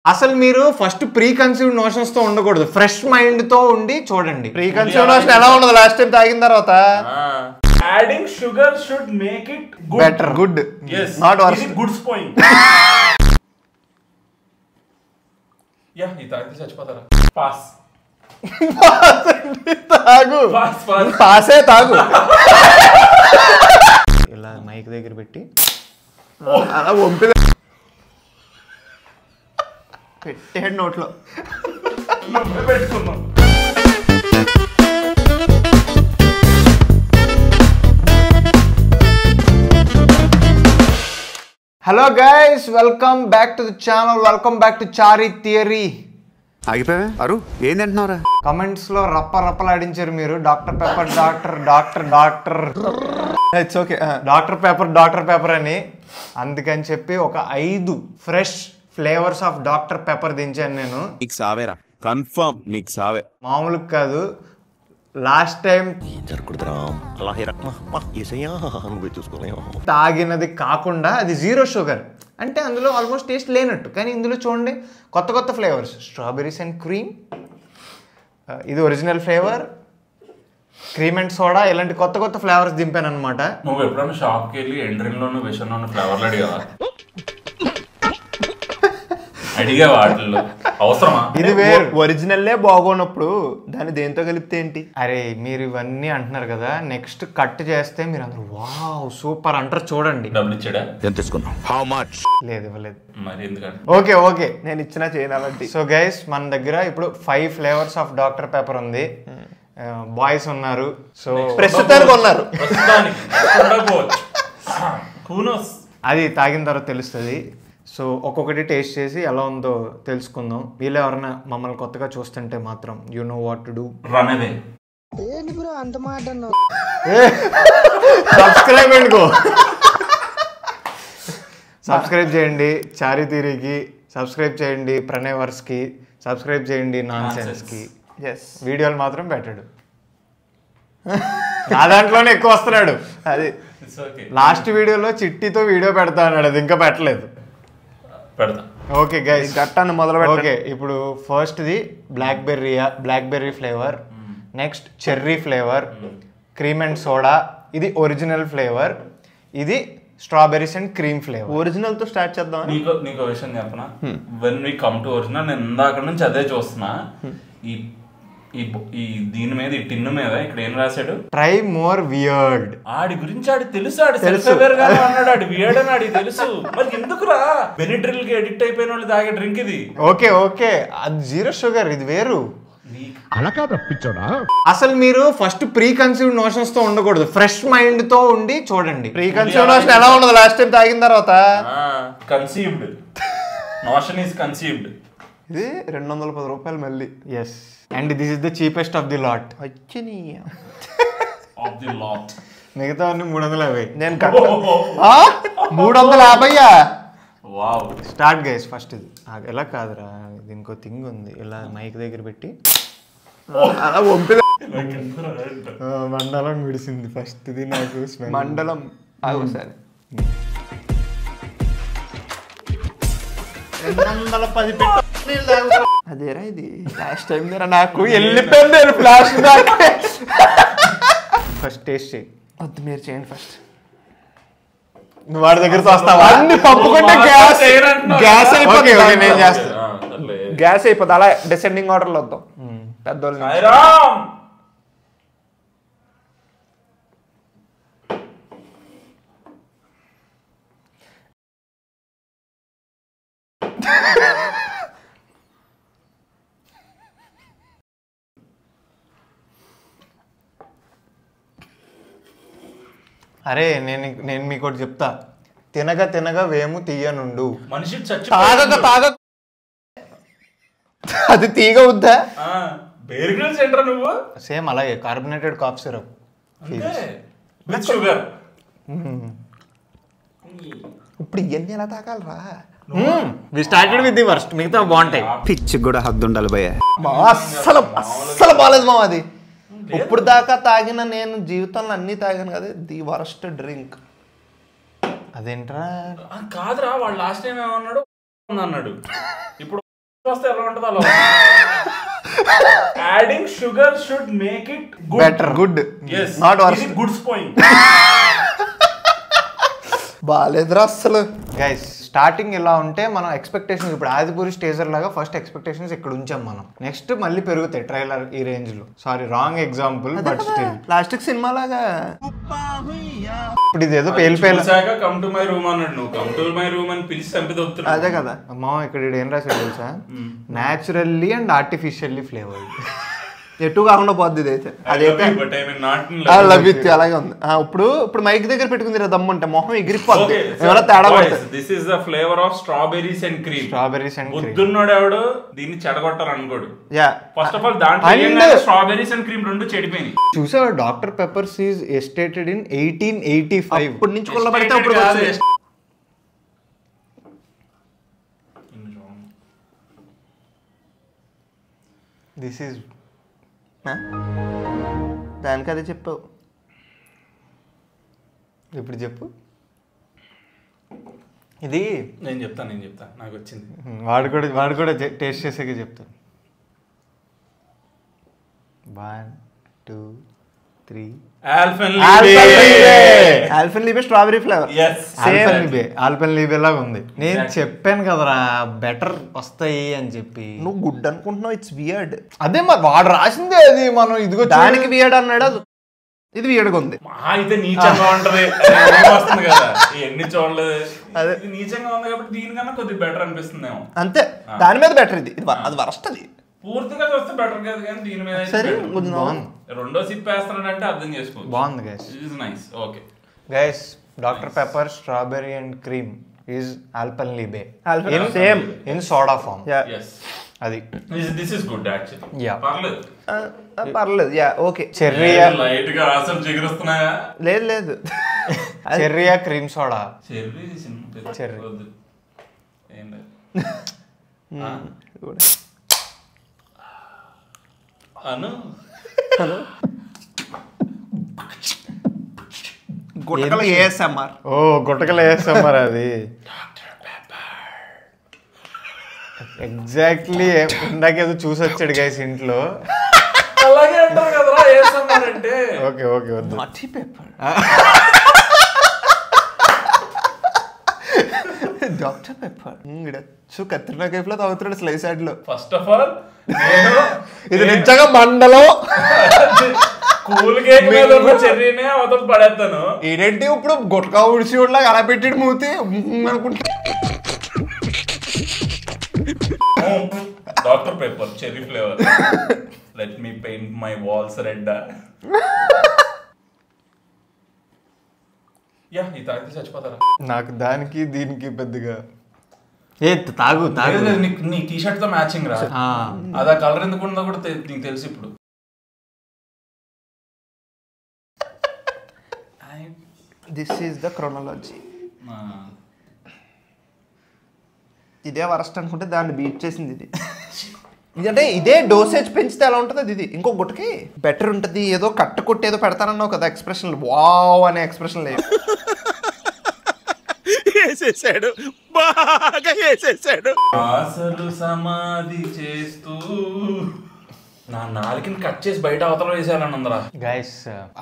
అసలు మీరు first pre conceived notions తో ఉండకూడదు, ఫ్రెష్ మైండ్ తో ఉండి చూడండి. ప్రీ కన్సీవ్డ్ నోషన్ ఎలా ఉండదు లాస్ట్ టైం తాగిన తర్వాత. Adding sugar should make it good. Better, good. Yes. Not worse. Good point. Yeah, ఇది తాగితే చచ్చిపోతారా? పాస్. తాగు. పాసే తాగు. ఇలా మైక్ దగ్గర పెట్టి అలా వంపి పెట్టాడు నోట్లో. పెట్టుకున్నాం. Hello guys, welcome back to the channel, welcome back to Chari theory. ఆగిపోయా అరు ఏం తింటున్నారా? కమెంట్స్ లో రప్పలాడించారు మీరు, doctor Pepper doctor it's okay, doctor Pepper అని. అందుకని చెప్పి ఒక 5 fresh flavours of doctor Pepper దించాను నేను. నీకు సావేరా, కన్ఫర్మ్ నీకు సావే. మామూలుగా కాదు, లాస్ట్ టైం తాగినది కాకుండా అది 0 షుగర్, అంటే అందులో ఆల్మోస్ట్ టేస్ట్ లేనట్టు. కానీ ఇందులో చూడండి కొత్త ఫ్లేవర్స్, స్ట్రాబెర్రీస్ అండ్ క్రీమ్, ఇది original flavour, cream and soda, ఇలాంటి కొత్త ఫ్లేవర్స్ దింపాను అనమాట. నువ్వు ఎప్పుడైనా షాప్కి వెళ్ళి ఎంట్రీలోను విషయంలోను ఫ్లేవర్లు అడిగా వాటిల్లో అవసరమా? ఇది వేరు. ఒరిజినల్లే బాగోనప్పుడు దాన్ని దేంతో కలిపితే ఏంటి? అరే మీరు ఇవన్నీ అంటున్నారు కదా, నెక్స్ట్ కట్ చేస్తే మీరు అందరూ వావ్ సూపర్ అంటారు. చూడండి. డబ్బులు ఇచ్చాడా? ఎంత తీసుకున్నావు? How much? లేదు ఇవ్వలేదు. మరి ఎందుకంటే ఓకే నేను ఇచ్చినా చేయనాలంటే. సో గైస్, మన దగ్గర ఇప్పుడు 5 ఫ్లేవర్స్ ఆఫ్ డాక్టర్ పెప్పర్ ఉంది. బాయ్స్ ఉన్నారు, సో ప్రస్తుతానికి ఉన్నారు. అది తాగిన తర్వాత తెలుస్తుంది. సో ఒక్కొక్కటి టేస్ట్ చేసి ఎలా ఉందో తెలుసుకుందాం. వీళ్ళు ఎవరైనా మమ్మల్ని కొత్తగా చూస్తుంటే మాత్రం you know what to do. Run away. Subscribe అనుకో, సబ్స్క్రైబ్ చేయండి చారీ థియరీకి, సబ్స్క్రైబ్ చేయండి ప్రణయవర్స్కి, సబ్స్క్రైబ్ చేయండి నాన్ సెన్స్కి. వీడియోలు మాత్రం పెట్టాడు, నా దాంట్లోనే ఎక్కువ వస్తున్నాడు. అది లాస్ట్ వీడియోలో చిట్టితో వీడియో పెడతా అన్నాడు, అది ఇంకా పెట్టలేదు. ఓకే గైస్, గట్టాన్ని మొదలు పెట్టండి. ఓకే, ఇప్పుడు ఫస్ట్ది blackberry flavour, next cherry flavour, cream and soda, ఇది ఒరిజినల్ ఫ్లేవర్, ఇది strawberries and cream flavour. Original తో స్టార్ట్ చేద్దాం. నీకు విషయం చెప్పనా, when we come to original, నేను ఇందాక నుంచి అదే చూస్తున్నా. ఈ దీని మీద, ఈ టిన్ను మీద ఇక్కడ ఏం రాశాడు? Try more weird. ఆడి గురించి ఆడి తెలుసు, ఆడి సెల్ఫేర్ గా అన్నాడు, ఆడి వియర్డ్ అని ఆడి తెలుసు. మరి ఎందుకురా బెనిడ్రిల్ కి ఎడిక్ట్ అయిపోయిన వాళ్ళు తాగే డ్రింక్ ఇది? ఓకే అది 0 షుగర్, ఇది వేరు. అసలు మీరు ఫస్ట్ ప్రీ కన్సీవ్డ్ నోషన్స్ తో ఉండకూడదు, ఫ్రెష్ మైండ్ తో ఉండి చూడండి. ప్రీ కన్సీవ్డ్ నోషన్ ఎలా ఉండదు లాస్ట్ టైం తాగిన తర్వాత. Conceived notion is conceived. ఇది 210 రూపాయలు మళ్ళీ. Yes, and this is the cheapest of the lot. మిగతా అన్ని 350. నేను 350. వావ్. Start guys. ఫస్ట్ ఇది ఎలా కాదురా, ఇది ఇంకో థింగ్ ఉంది. ఇలా మైక్ దగ్గర పెట్టి అలా వంపి మండలం విడిసింది. ఫస్ట్ ఇది నాకు మండలం సరే 210 అదేరా ఇది లాస్ట్ టైం నాకు వెళ్ళిపోయింది ఫ్లాష్ బ్యాక్. ఫస్ట్ టేస్ట్ చేయి. వద్దు, మీరు చేయండి ఫస్ట్. నువ్వు వాడి దగ్గర వస్తావా? అన్ని పంపుకుంటే గ్యాస్ అయిపోతుంది. నేను చేస్తా. గ్యాస్ అయిపోతుంది. అలా డిసెండింగ్ ఆర్డర్ లో వద్దాం. పెద్దోళ్ళు అరే నేను మీకు ఒకటి చెప్తా, తినగా వేము తీయనుండు. మనిషి తాగక అది తీగ వద్దా? నువ్వు సేమ్ అలాగే కార్బోనేటెడ్ కాఫ్ సిరప్ షుగర్. ఇప్పుడు ఇవన్నీ ఎలా తాగాలరా? We started with the worst, మిగతా బాగుంటాయి. పిచ్చి కూడా హద్దు ఉండాలి భయ్య. అస్సలు బాలేదు మామ అది. ఇప్పుడు దాకా తాగిన నేను జీవితంలో అన్ని తాగాను కదా, ది వరస్ట్ డ్రింక్. అదేంట్రా? కాదురా, వాడు లాస్ట్ టైం ఏమన్నాడు అన్నాడు, ఇప్పుడు వస్తే ఎలా ఉంటుంది అలా adding sugar should make it better, good, yes Not worse. Good point. బాగాలేదురా అస్సలు. గైస్ స్టార్టింగ్ ఇలా ఉంటే మనం ఎక్స్పెక్టేషన్స్ ఇప్పుడు ఆదిపురి స్టేజర్ లాగా ఫస్ట్ ఎక్స్పెక్టేషన్స్ ఇక్కడ ఉంచాం మనం, నెక్స్ట్ మళ్ళీ పెరుగుతాయి ట్రైలర్ ఈ రేంజ్ లో. Sorry wrong example, but still plastic cinema లాగా. ఇప్పుడు ఇది ఏదో పేలిపోయేలా. కమ్ టు మై రూమ్ అన్నాడు, నువ్వు కమ్ టు మై రూమ్ అని పిలిచి చంపితే అదే కదా అమ్మా ఇక్కడ ఈడు ఏం రాశాడు తెలుసా, న్యాచురల్లీ అండ్ ఆర్టిఫిషియల్లీ ఫ్లేవర్డ్. ఎటు కాకుండా పోద్ది ఇది అయితే. అదైతే లభిత్తి అలాగే ఉంది. ఇప్పుడు మైక్ దగ్గర పెట్టుకుంది దమ్ముంటే మొహం ఎగిరిపోద్ది ఏమైనా తేడా పడుతుంది. This is the flavour of strawberries and cream. Strawberries and cream. బుద్ధున్నాడు ఎవడు దీన్ని చెడగొట్టారు అనుకోడు. యా ఫస్ట్ ఆఫ్ ఆల్ దాంట్లో స్ట్రాబెర్రీస్ అండ్ క్రీమ్ రెండు చెడిపోయినాయి. చూసావా డాక్టర్ పెప్పర్స్ ఈజ్ ఎస్టేటెడ్ ఇన్ 1885. ఇప్పుడు నుంచి కొల్లబడితే అప్పుడు దిస్ ఈజ్ దానికి అదే చెప్పావు. ఇప్పుడు చెప్పు. ఇది నేను చెప్తా నాకు వచ్చింది. వాడు కూడా టేస్ట్ చేసాక చెప్తాను. 1 2 3 ఆల్పెన్లీబే స్ట్రాబెరీ ఫ్లేవర్. ఆల్పెన్లీబే లాగా ఉంది. నేను చెప్పాను కదరా బెటర్ వస్తాయి అని చెప్పి. నువ్వు గుడ్ అనుకుంటున్నావు. It's weird. అదే మరి వాడు రాసిందే అది. మనం ఇదిగో దానికి వియర్డ్ అన్నాడు, ఇది వియర్డ్గా ఉంది. అయితే నీచంగా ఉంటది వస్తుంది కదా, ఎన్ని చూడలేదు. అదే నీచంగా ఉంది కాబట్టి దీనికన్నా కొద్దిగా బెటర్ అనిపిస్తుందేమో. అంతే, దాని మీద బెటర్. ఇది అది వరస్ట్. అది పూర్తిగా చూస్తే బెటర్ కాదు కానీ దీని మీద రెండో సిప్ వేస్తున్నాడంటే అర్థం చేసుకో. బాగుంది guys. Is nice. Okay guys, doctor Pepper strawberry and cream is Alpenliebe same in soda form. yes అది this is good actually. Yeah. పర్లేదు. Ya okay. చెర్రియా లైట్ గా ఆసలు చిగురుస్తున్నాయా? లేదు చెర్రియా క్రీమ్ సోడా. చెర్రీ వద్దు ఏం లేదు అను గుట్టకల ఏఎస్ఎంఆర్. ఓ గుట్టకల ఏఎస్ఎంఆర్ అది. ఎగ్జాక్ట్లీ ఇందాకేదో చూసి వచ్చాడు గైస్ ఇంట్లో. అలాగే అంటారు కదరా ఏఎస్ఎంఆర్ అంటే. ఓకే వద్దు. Naughty pepper. డాక్టర్ పెప్పర్ ఇడచ్చు కత్రినా కైఫ్ లో తాగుతున్నాడు స్లైస్ యాడ్ లో. ఫస్ట్ ఆఫ్ ఆల్ ఇది నిజంగా మండలో కూల్ కేక్ మీద ఉన్న చెర్రీనే అవతల పడేస్తాను. ఏంటి ఇప్పుడు గుట్కా ఉడిసి లాగా అలా పెట్టాడు మూతి అనుకుంటా. Dr Pepper cherry flavour. Let me paint my walls red. Yeah ఈ తాగితే చచ్చిపోతారా? నాకు దానికి దీనికి పెద్దగా ఏ తాగు నీ టీ షర్ట్ తో మ్యాచింగ్ రా. అదా కలర్ ఎందుకు ఉందో కూడా నీకు తెలుసు ఇప్పుడు. This is the chronology. ఇదే వరస్ట్ అనుకుంటే దాన్ని బీట్ చేసింది ఇది. ఇదంటే ఇదే డోసేజ్ పెంచితే ఎలా ఉంటుంది అది. ఇది ఇంకో గుట్టకి బెటర్ ఉంటుంది. ఏదో కట్టు కొట్టి ఏదో పెడతానన్నావు కదా ఎక్స్ప్రెషన్, వావ్ అనే ఎక్స్ప్రెషన్ లేదు. బాగా వేసేసాడు. అసలు సమాధి చేస్తూ నా నాలుకని కట్ చేసి బయట అవతల వేసేయాలని ఉందరా. Guys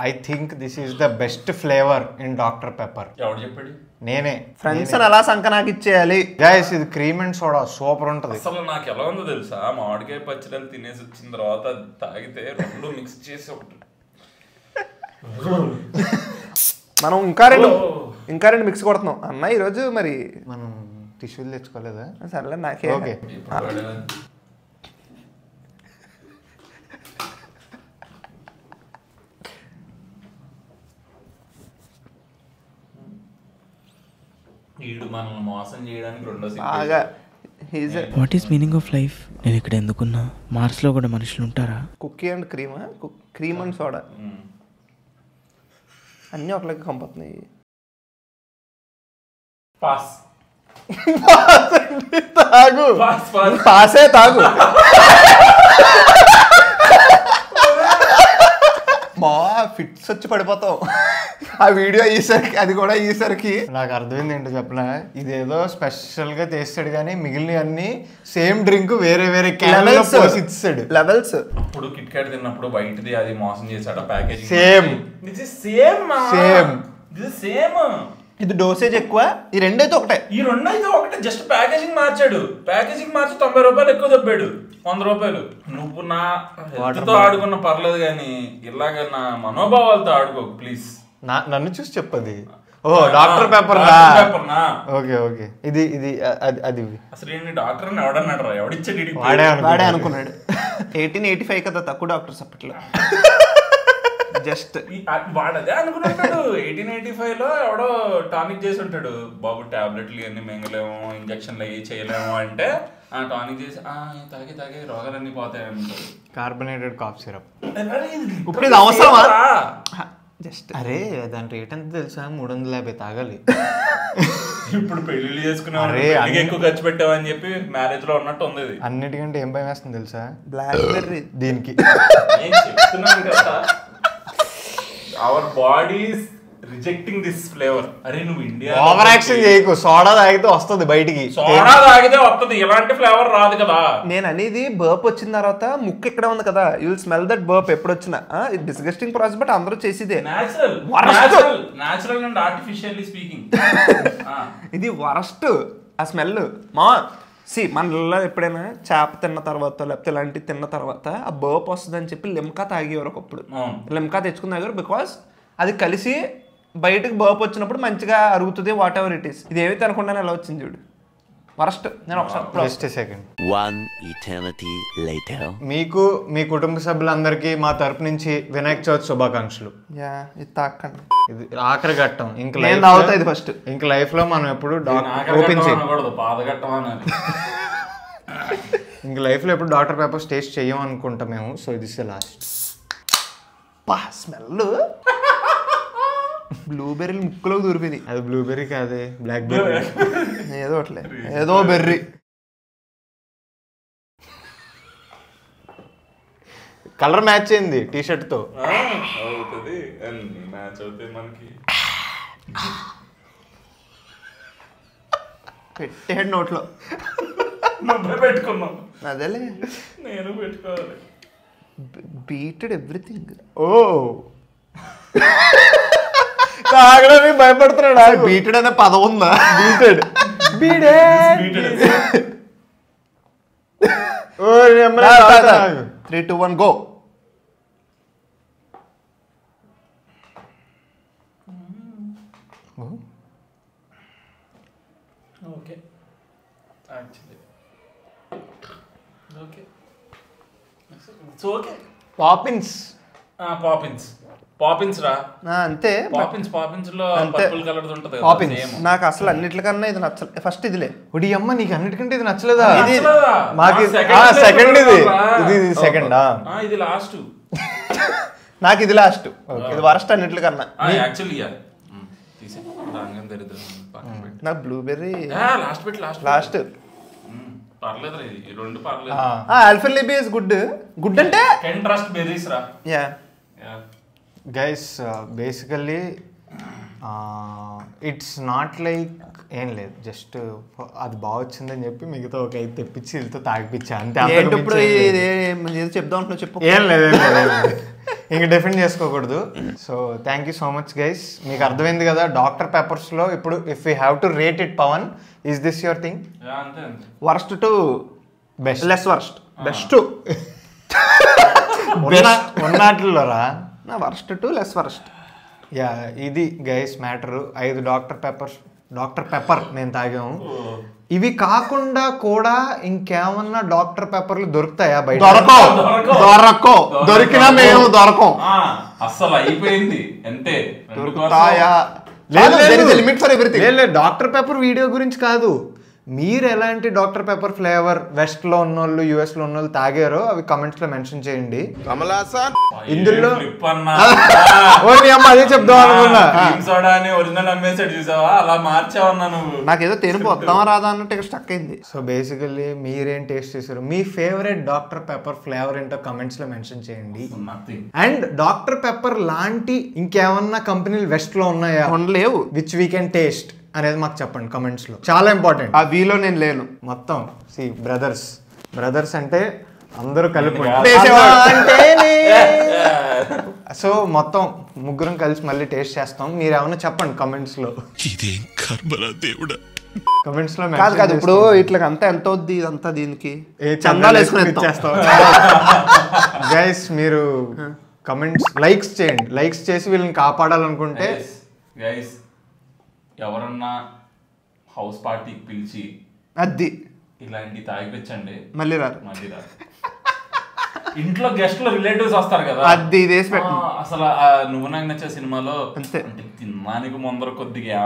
I think this is the best flavour in doctor Pepper. ఎవడు చెప్పాడు? నేనే. ఫ్రెండ్స్ అలా సంక నాకు ఇచ్చేయాలి. గైస్ ఇది క్రీమ్ అండ్ సోడా సూపర్ ఉంటది. అసలు నాకు ఎలా ఉందో తెలుసా, మామిడికాయ పచ్చడి తినేసి వచ్చిన తర్వాత తాగితే రెండు మిక్స్ చేసి ఒకటి. మనం ఇంకా రెండు మిక్స్ కొడుతున్నాం అన్న ఈరోజు. మరి మనం టిష్యూలు తెచ్చుకోలేదా? సర్లే నాకే. ఓకే వీడు మనల్ని మోసం చేయడానికి రెండో బాగా. What is meaning of life? నేను ఇక్కడ ఎందుకున్నా? మార్స్లో కూడా మనుషులు ఉంటారా? కుక్కీ అండ్ క్రీమా? క్రీమ్ అండ్ సోడా అన్నీ ఒకలాగే కంపోతున్నాయి. పాస్ తాగు. పాసే తాగు. మా ఫిట్స్ వచ్చి పడిపోతాం ఆ వీడియో అయ్యేసరికి, అది కూడా అయ్యేసరికి. నాకు అర్థమైంది ఏంటో చెప్పనా, ఇదేదో స్పెషల్ గా చేస్తాడు కానీ మిగిలిన అన్ని సేమ్ డ్రింక్ వేరే వేరే ఇస్తాడు లెవెల్స్. ఇప్పుడు కిట్ క్యాట్ తిన్నప్పుడు బయటది అది మోసం చేశాడు ప్యాకేజింగ్. Same same same. ఇది డోసేజ్ ఎక్కువ, ఈ రెండైతే ఒకటే. ఈ రెండు అయితే ఒకటే, జస్ట్ ప్యాకేజింగ్ మార్చాడు. ప్యాకేజింగ్ మార్చి 90 రూపాయలు ఎక్కువ చెప్పాడు, 100 రూపాయలు. నువ్వు నా హెల్త్తో ఆడుకున్న పర్లేదు కానీ ఇలాగ నా మనోభావాలతో ఆడుకోకు ప్లీజ్. నన్ను చూసి చెప్పది. ఓ డాక్టర్ పేపర్. Okay okay. ఇది ఇది అది అసలు ఏంటి డాక్టర్ అని ఎవడన్నాడు రా, ఎవడిచ్చాడు? వాడే అనుకున్నాడు. 1885 కదా తక్కువ డాక్టర్స్ అప్పట్లో. జస్ట్ వాడదే అనుకున్నాడు. 1885 లో ఎవడో టానిక్ చేసి ఉంటాడు, బాబు టాబ్లెట్లు ఇవన్నీ మింగలేము, ఇంజక్షన్లు అవి చేయలేము అంటే ఆ టానిక్ చేసి తాగి తాగి రోగాలన్నీ పోతాయి అంటారు. Carbonated cough syrup. ఇప్పుడు ఇది అవసరమా? జస్ట్ అరే దాని రేట్ ఎంత తెలుసా, 350 తాగాలి. ఇప్పుడు పెళ్లిళ్ళు చేసుకున్నాం ఎక్కువ ఖర్చు పెట్టామని చెప్పి మ్యారేజ్ లో ఉన్నట్టు ఉంది. అన్నిటికంటే ఏం భయం వేస్తుంది తెలుసా, బ్లాక్ బెర్రీ. దీనికి చెప్తున్నాను కదా, our bodies rejecting this flavour. అరే నువ్వు ఇండియా ఓవర్ యాక్షన్ చేయకు, సోడా తాగితే వస్తుంది బయటికి, సోడా తాగితే వస్తుంది, ఇలాంటి ఫ్లేవర్ రాదు కదా. నేను అనేది బర్ప్ వచ్చిన తర్వాత ముక్కు ఇక్కడ ఉంది కదా, you will smell that burp ఎప్పుడు వచ్చినా. ఇది డిస్గస్టింగ్ ప్రాసెస్, బట్ అందరూ చేసేదే. Natural and artificially speaking. ఇది వరస్ట్ ఆ స్మెల్. మా మన ఎప్పుడైనా చేప తిన్న తర్వాత లేకపోతే ఇలాంటివి తిన్న తర్వాత ఆ బర్ప్ వస్తుందని చెప్పి లిమ్కా తాగేవారు ఒకప్పుడు. లిమ్కా తెచ్చుకుని తాగారు, బికాస్ అది కలిసి బయటకు బర్ప్ వచ్చినప్పుడు మంచిగా అరుగుతుంది, వాట్ ఎవర్ ఇట్ ఈస్. ఇది ఏమైతే అనుకుంటాను ఎలా వచ్చింది చూడు, వరస్ట్. నేను ఒకసారి సెకండ్. 1 eternity later. మీకు మీ కుటుంబ సభ్యులందరికీ మా తరపు నుంచి వినాయక చవితి శుభాకాంక్షలు. ఇది తాకండి, ఇది ఆఖరి ఘట్టం. ఇంకా నేను తాగుతా ఇది ఫస్ట్. ఇంకా లైఫ్ లో మనం ఎప్పుడు ఓపెన్ చేయకూడదు, పాదఘట్టం అన్నది. ఇంకా లైఫ్ లో ఎప్పుడు డాక్టర్ పేపర్స్ టేస్ట్ చెయ్యం అనుకుంటాం మేము. సో ఇది లాస్ట్. స్మెల్ బ్లూబెర్రీ ముక్కులో దూరిపోయింది. అది బ్లూబెర్రీ కాదే, బ్లాక్ బెర్రీ. ఏదో అట్లే, ఏదో బెర్రీ. కలర్ మ్యాచ్ అయింది టీ షర్ట్ తో. అవుతుంది మ్యాచ్ అవుతాయి మనకి. పెట్టేడు నోట్లో పెట్టుకున్నాం. అదేలే, నేను పెట్టుకోవాలి. బీటెడ్ ఎవ్రీథింగ్. ఓ తాగడానికి భయపడుతున్నాడు. బీటెడ్ అనే పదం ఉందా? బీటెడ్ 3, 2, 1 go. Okay actually okay so okay. Poppins. Poppins రా, అంతే. పాపిన్స్ లో పర్పుల్ కలర్ ఉంటది కదా. పాపిన్స్ నాకు అసలు అన్నిటికన్నా ఇది నచ్చలేదు. ఫస్ట్ ఇదిలే. ఒడి అమ్మ, నీకు అన్నిటికంటే ఇది నచ్చలేదా? మాకు సెకండ్. ఇది సెకండ్. ఇది లాస్ట్. నాకు ఇది లాస్ట్. ఇది వరస్ట్ అన్నిటికన్నా. యాక్చువల్లీ నాకు బ్లూబెర్రీ లాస్ట్ పెట్టి లాస్ట్. పర్లేదు, ఈ రెండు పర్లేదు. ఆల్ఫెన్లిబే ఇస్ గుడ్. గుడ్ అంటే కెన్ ట్రస్ట్ బెర్రీస్ రా. Yeah guys basically it's not like ఏం లేదు, జస్ట్ అది బాగా వచ్చిందని చెప్పి మిగతా ఒక 5 తెప్పించి వీళ్ళతో తాగిపించా అంతే. ఇప్పుడు చెప్దాం అంటున్నా, చెప్పు. ఏం లేదు ఇంక డిఫెండ్ చేసుకోకూడదు. So thank you so much guys. మీకు అర్థమైంది కదా డాక్టర్ పేపర్స్ లో ఇప్పుడు if you have to rate it, Pavan, is this your thing? Worst to best, less worst, best ఉన్నట్లో రా. Worst to less worst. Yeah ఇది గైస్ మ్యాటరు. 5 డాక్టర్ పెప్పర్ నేను తాగాము. ఇవి కాకుండా కూడా ఇంకేమన్నా డాక్టర్ పేపర్లు దొరుకుతాయా బయట? దొరికినా మేము దొరకం. అస్సలు అయిపోయింది అంతే. దొరుకుతాయా? డాక్టర్ పేపర్ వీడియో గురించి కాదు, మీరు ఎలాంటి డాక్టర్ పెప్పర్ ఫ్లేవర్ వెస్ట్లో ఉన్నోళ్ళు యూఎస్లో ఉన్నోళ్ళు తాగారో అవి కమెంట్స్లో మెన్షన్ చేయండి. ఇందులో ఫ్లిప్ అన్నా ఓ నీ అమ్మ అదే చెప్దాం అనుకున్నా. క్రీమ్ సోడా అని ఒరిజినల్ అమ్మేసాడు చూసావా, అలా మార్చావన్నా నువ్వు. నాకేదో తేనిపో వద్దామా రాదా అన్నట్టు ఇక్కడ స్టక్ అయింది. సో బేసికల్లీ మీరేం టేస్ట్ చేశారు, మీ ఫేవరెట్ డాక్టర్ పెప్పర్ ఫ్లేవర్ ఏంటో కమెంట్స్లో మెన్షన్ చేయండి. అండ్ డాక్టర్ పెప్పర్ లాంటి ఇంకేమన్నా కంపెనీలు వెస్ట్లో ఉన్నాయా, ఉండలేవు, విచ్ వీ కెన్ టేస్ట్ అనేది మాకు చెప్పండి కమెంట్స్ లో. చాలా ఇంపార్టెంట్. ఆ వీలో నేను లేను. మొత్తం బ్రదర్స్ అంటే అందరూ కలిపి సో మొత్తం ముగ్గురం కలిసి మళ్ళీ టేస్ట్ చేస్తాం. మీరు ఏమన్నా చెప్పండి కమెంట్స్ లో. కమెంట్స్ లో కాదు ఇప్పుడు ఇట్లా అంతా ఎంత అవుద్ది ఇదంతా దీనికి చందాలు వేసుకుని ఇచ్చేస్తాం. గైస్ మీరు కమెంట్స్ లైక్స్ చేయండి. లైక్స్ చేసి వీళ్ళని కాపాడాలనుకుంటే గైస్ ఎవరన్నా హౌస్ పార్టీకి పిలిచి అది ఇలాంటి తాగిపించండి, మళ్ళీ రారు. ఇంట్లో గెస్ట్లు రిలేటివ్స్ వస్తారు కదా, అది వేసి పెట్టండి. అసలు నువ్వు నాకు నచ్చే సినిమాలో అంతే తిన్నానికి ముందర కొద్దిగా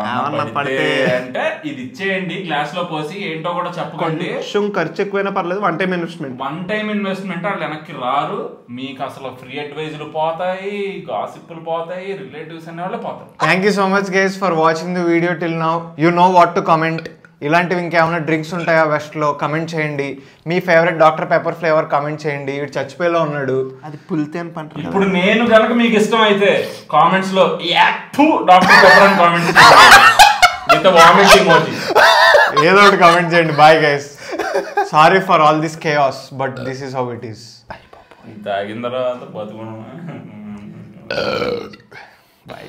అంటే ఇది ఇచ్చేయండి గ్లాస్ లో పోసి, ఏంటో కూడా చెప్పుకోండి. కొంచెం ఖర్చు ఎక్కువైనా పర్లేదు, వన్ టైం ఇన్వెస్ట్మెంట్ వాళ్ళు వెనక్కి రారు. మీకు అసలు ఫ్రీ అడ్వైజులు పోతాయి, గాసిప్పులు పోతాయి, రిలేటివ్స్ అనే వాళ్ళు పోతారు. Thank you so much guys for watching the video till now. You know what to comment. ఇలాంటివి ఇంకేమైనా డ్రింక్స్ ఉంటాయా వెస్ట్లో కమెంట్ చేయండి. మీ favourite Doctor Pepper flavour comment చేయండి. ఇటు చచ్చిపోయేలా ఉన్నాడు, అది పులితే అని పంట. ఇప్పుడు నేను కనుక మీకు ఇష్టం అయితే కామెంట్స్ లో డాక్టర్ పెప్పర్ అని కామెంట్ విత్ వామిటింగ్ ఎమోజి ఏదో ఒకటి కమెంట్ చేయండి. Bye guys, sorry for all this chaos but this is how it is. తాగిన తర్వాత బతుకును. బాయ్.